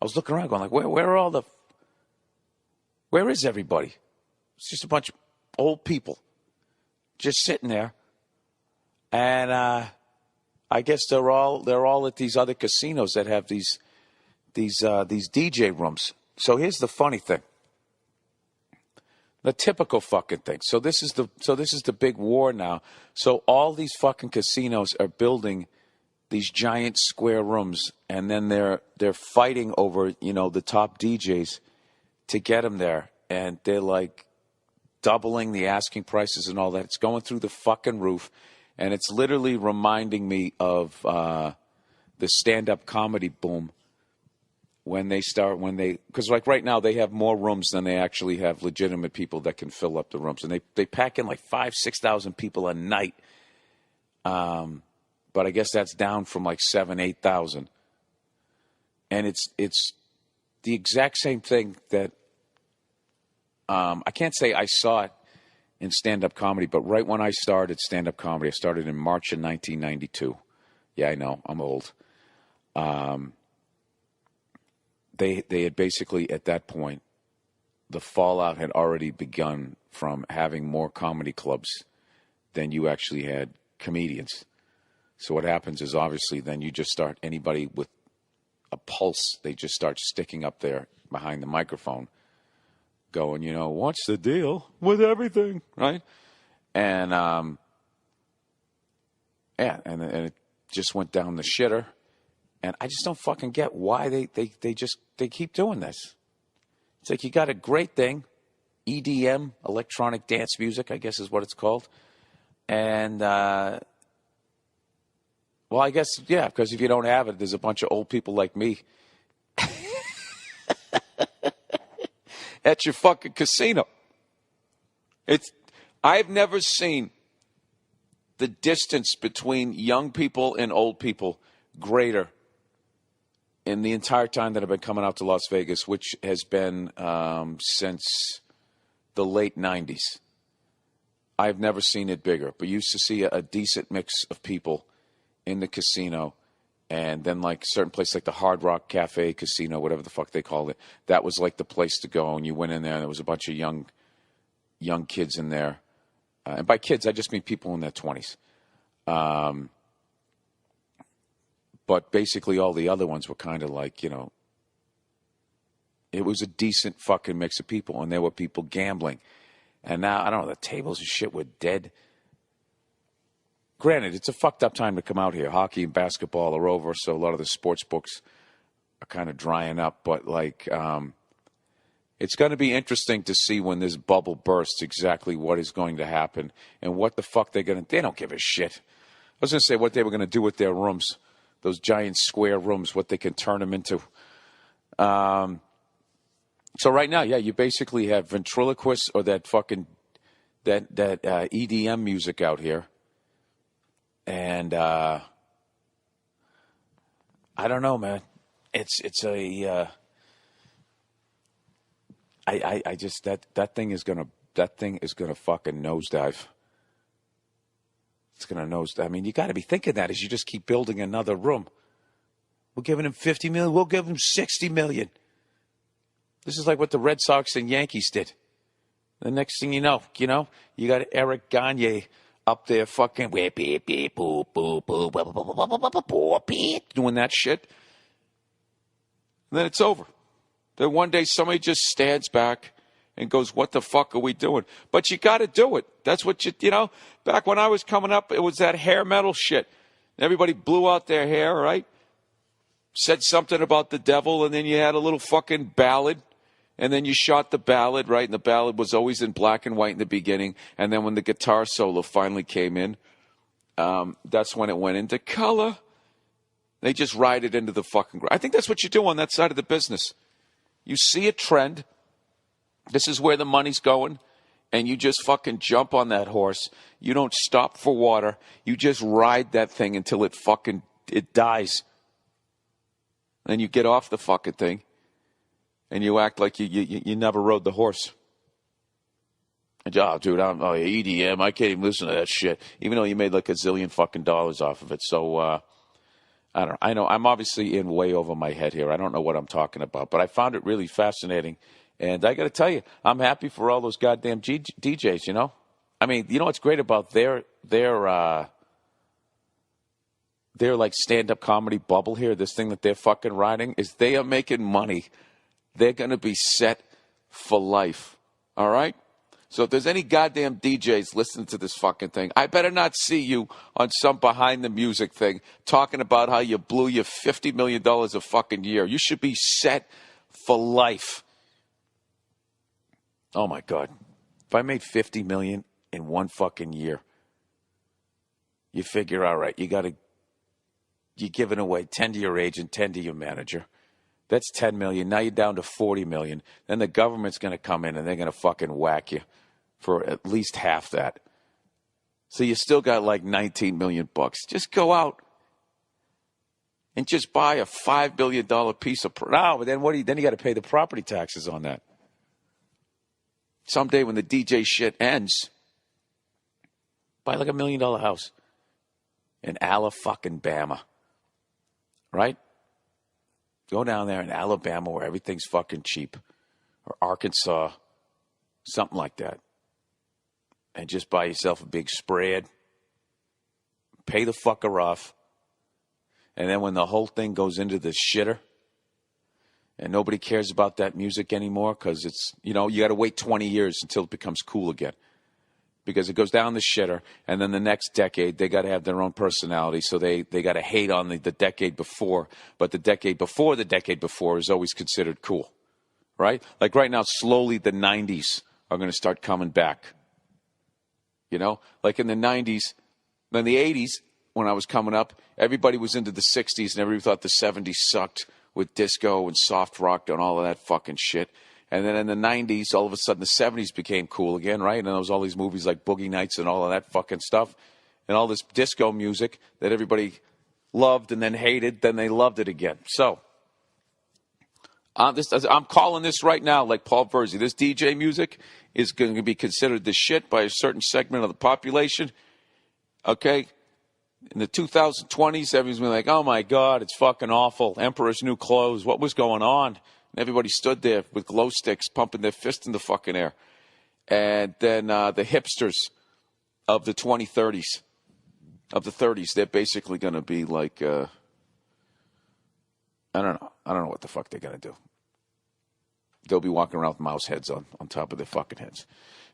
I was looking around going like, where is everybody? It's just a bunch of old people just sitting there. And I guess they're all at these other casinos that have these DJ rooms. So here's the funny thing. The typical fucking thing. So this is the big war now. So all these fucking casinos are building these giant square rooms, and then they're fighting over, the top DJs to get them there, and they're like doubling the asking prices and all that. It's going through the fucking roof, and it's literally reminding me of the stand-up comedy boom because like right now they have more rooms than they actually have legitimate people that can fill up the rooms, and they pack in like 5,000-6,000 people a night. But I guess that's down from like 7,000-8,000, and it's the exact same thing that I can't say I saw it in stand-up comedy, but right when I started stand-up comedy, I started in March of 1992. Yeah, I know, I'm old. They had basically, at that point, the fallout had already begun from having more comedy clubs than you actually had comedians. So what happens is, obviously, then you just start, anybody with a pulse, they just start sticking up there behind the microphone going, what's the deal with everything, right? And, and it just went down the shitter. And I just don't fucking get why they keep doing this. It's like you got a great thing, EDM, electronic dance music, I guess is what it's called. And, well, I guess, yeah, because if you don't have it, there's a bunch of old people like me at your fucking casino. I've never seen the distance between young people and old people greater in the entire time that I've been coming out to Las Vegas, which has been since the late 90s. I've never seen it bigger, but used to see a decent mix of people in the casino, and then like certain places like the Hard Rock Cafe Casino, whatever the fuck they called it, that was like the place to go, and you went in there and there was a bunch of young kids in there. And by kids, I just mean people in their 20s. But basically all the other ones were kind of like, it was a decent fucking mix of people, and there were people gambling. And now, I don't know, the tables and shit were dead. Granted, it's a fucked up time to come out here. Hockey and basketball are over, so a lot of the sports books are kind of drying up. But, like, it's going to be interesting to see when this bubble bursts exactly what is going to happen and what the fuck they're going to... They don't give a shit. I was going to say what they were going to do with their rooms, those giant square rooms, what they can turn them into. So right now, yeah, you basically have ventriloquists or that fucking... that EDM music out here. And I don't know, man. It's a I just that thing is gonna fucking nosedive. It's gonna nosedive. I mean, you got to be thinking that as you just keep building another room. We're giving him $50 million. We'll give him $60 million. This is like what the Red Sox and Yankees did. The next thing you know, you got Eric Gagne up there fucking doing that shit. And then it's over. Then one day somebody just stands back and goes, what the fuck are we doing? But you got to do it. That's what back when I was coming up, it was that hair metal shit. Everybody blew out their hair, right? Said something about the devil, and then you had a little fucking ballad. And then you shot the ballad, right? And the ballad was always in black and white in the beginning. And then when the guitar solo finally came in, that's when it went into color. They just ride it into the fucking... I think that's what you do on that side of the business. You see a trend. This is where the money's going. And you just fucking jump on that horse. You don't stop for water. You just ride that thing until it dies. Then you get off the fucking thing. And you act like you never rode the horse. And, dude, EDM, I can't even listen to that shit. Even though you made like $1 zillion fucking dollars off of it. So, I don't know. I know I'm obviously in way over my head here. I don't know what I'm talking about, but I found it really fascinating. And I got to tell you, I'm happy for all those goddamn DJs, you know? I mean, you know what's great about their like stand-up comedy bubble here, this thing that they're fucking riding, is they are making money. They're going to be set for life. All right? So if there's any goddamn DJs listening to this fucking thing, I better not see you on some behind the music thing talking about how you blew your $50 million a fucking year. You should be set for life. Oh my God. If I made $50 million in one fucking year, you figure, all right, you're giving away 10 to your agent, 10 to your manager. That's 10 million. Now you're down to 40 million. Then the government's going to come in and they're going to fucking whack you for at least half that. So you still got like 19 million bucks. Just go out and just buy a $5 billion piece of but then then you got to pay the property taxes on that. Someday when the DJ shit ends, buy like $1 million house in Alabama, right? Go down there in Alabama where everything's fucking cheap, or Arkansas, something like that, and just buy yourself a big spread, pay the fucker off, and then when the whole thing goes into the shitter and nobody cares about that music anymore because it's, you know, you got to wait 20 years until it becomes cool again. Because it goes down the shitter, and then the next decade, they got to have their own personality, so they got to hate on the decade before, but the decade before is always considered cool, right? Like right now, slowly the 90s are going to start coming back, you know? Like in the 90s, then the 80s, when I was coming up, everybody was into the 60s, and everybody thought the 70s sucked with disco and soft rock and all of that fucking shit. And then in the 90s, all of a sudden the 70s became cool again, right? And there was all these movies like Boogie Nights and all of that fucking stuff. And all this disco music that everybody loved and then hated, then they loved it again. So, I'm calling this right now like Paul Verzi. This DJ music is going to be considered the shit by a certain segment of the population. Okay? In the 2020s, everyone's been like, oh my God, it's fucking awful. Emperor's New Clothes. What was going on? And everybody stood there with glow sticks, pumping their fist in the fucking air. And then the hipsters of the 2030s, of the 30s, they're basically going to be like, I don't know. I don't know what the fuck they're going to do. They'll be walking around with mouse heads on top of their fucking heads.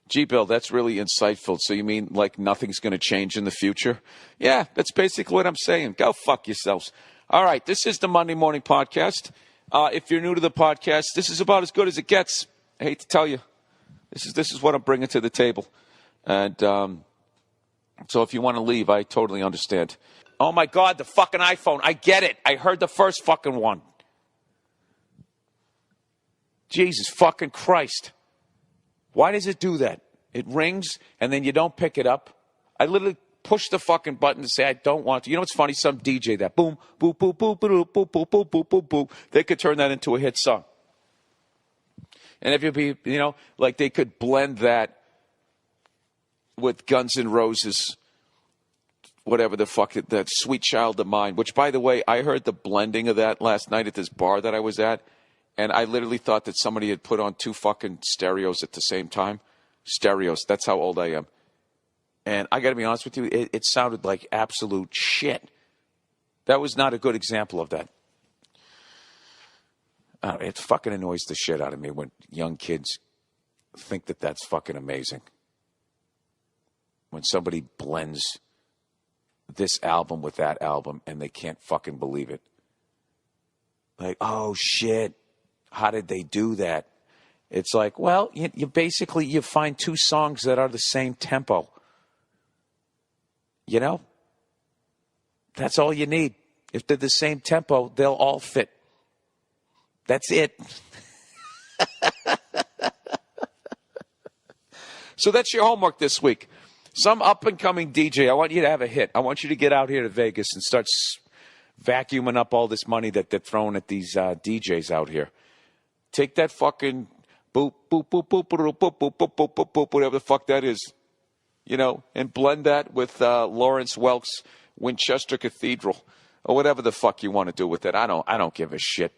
Gee, Bill, that's really insightful. So you mean like nothing's going to change in the future? Yeah, that's basically what I'm saying. Go fuck yourselves. All right, this is the Monday Morning Podcast. If you're new to the podcast, this is about as good as it gets. I hate to tell you. This is what I'm bringing to the table. And so if you want to leave, I totally understand. Oh, my God, the fucking iPhone. I get it. I heard the first fucking one. Jesus fucking Christ. Why does it do that? It rings, and then you don't pick it up. I literally push the fucking button to say I don't want to. You know what's funny? Some DJ that boom, boom, boom, boom, boom, boom, boom, boom, boom, boom, boom. They could turn that into a hit song. And if you be, you know, like they could blend that with Guns N' Roses, whatever the fuck, that Sweet Child of Mine, which, by the way, I heard the blending of that last night at this bar that I was at, and I literally thought that somebody had put on two fucking stereos at the same time. Stereos. That's how old I am. And I got to be honest with you, it sounded like absolute shit. That was not a good example of that. It fucking annoys the shit out of me when young kids think that that's fucking amazing. When somebody blends this album with that album and they can't fucking believe it. Like, oh shit, how did they do that? It's like, well, you basically, you find two songs that are the same tempo. You know? That's all you need. If they're the same tempo, they'll all fit. That's it. So that's your homework this week. Some up-and-coming DJ, I want you to have a hit. I want you to get out here to Vegas and start vacuuming up all this money that they're throwing at these DJs out here. Take that fucking boop, boop, boop, boop, boop, boop, boop, boop, boop, boop, boop, whatever the fuck that is, you know, and blend that with Lawrence Welk's Winchester Cathedral. or whatever the fuck you want to do with it. I don't give a shit.